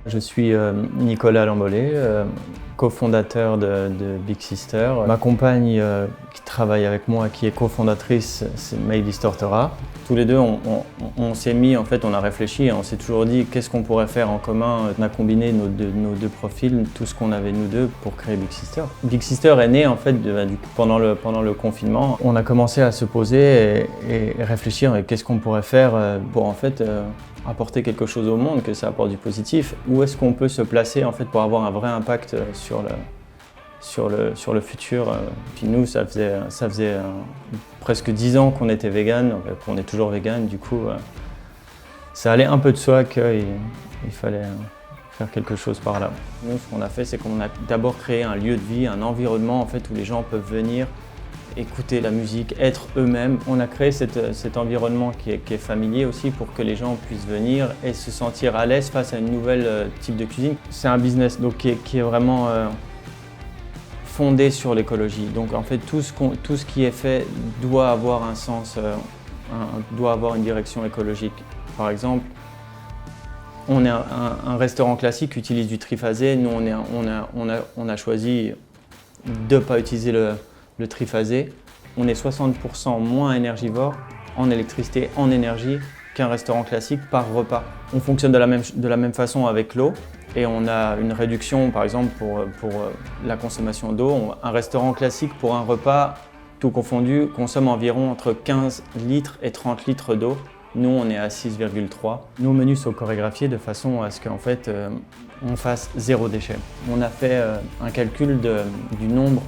Je suis Nicolas Lambollet, cofondateur de Big Sister. Ma compagne qui travaille avec moi, qui est cofondatrice, c'est Maëlys Tortora. Tous les deux, on s'est mis, en fait, on a réfléchi et on s'est toujours dit qu'est-ce qu'on pourrait faire en commun. On a combiné nos deux profils, tout ce qu'on avait nous deux pour créer Big Sister. Big Sister est né en fait pendant le confinement. On a commencé à se poser et réfléchir à qu'est-ce qu'on pourrait faire pour en fait apporter quelque chose au monde, que ça apporte du positif. Où est-ce qu'on peut se placer en fait pour avoir un vrai impact sur le futur. Puis nous, ça faisait presque 10 ans qu'on était vegan, qu'on est toujours vegan. Du coup, ça allait un peu de soi qu'il fallait faire quelque chose par là. Nous, ce qu'on a fait, c'est qu'on a d'abord créé un lieu de vie, un environnement en fait où les gens peuvent venir écouter la musique, être eux-mêmes. On a créé cet environnement qui est familier aussi pour que les gens puissent venir et se sentir à l'aise face à une nouvelle type de cuisine. C'est un business donc, qui est vraiment fondé sur l'écologie. Donc en fait, tout ce qui est fait doit avoir un sens, doit avoir une direction écologique. Par exemple, on est un restaurant classique qui utilise du triphasé. Nous, on a choisi de ne pas utiliser le triphasé. On est 60% moins énergivore en électricité, en énergie qu'un restaurant classique par repas. On fonctionne de la même façon avec l'eau et on a une réduction par exemple pour la consommation d'eau. Un restaurant classique pour un repas, tout confondu, consomme environ entre 15 litres et 30 litres d'eau. Nous, on est à 6,3. Nos menus sont chorégraphiés de façon à ce qu'en fait, on fasse zéro déchet. On a fait un calcul du nombre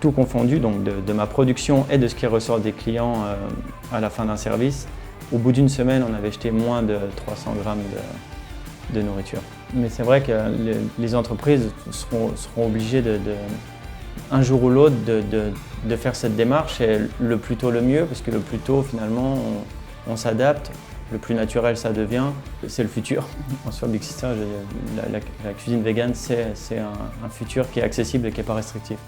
tout confondu, donc de ma production et de ce qui ressort des clients à la fin d'un service. Au bout d'une semaine, on avait jeté moins de 300 grammes de nourriture. Mais c'est vrai que les entreprises seront obligées un jour ou l'autre de faire cette démarche, et le plus tôt le mieux, parce que le plus tôt finalement on s'adapte, le plus naturel ça devient, c'est le futur. Sur Big Sister, la cuisine végane, c'est un futur qui est accessible et qui n'est pas restrictif.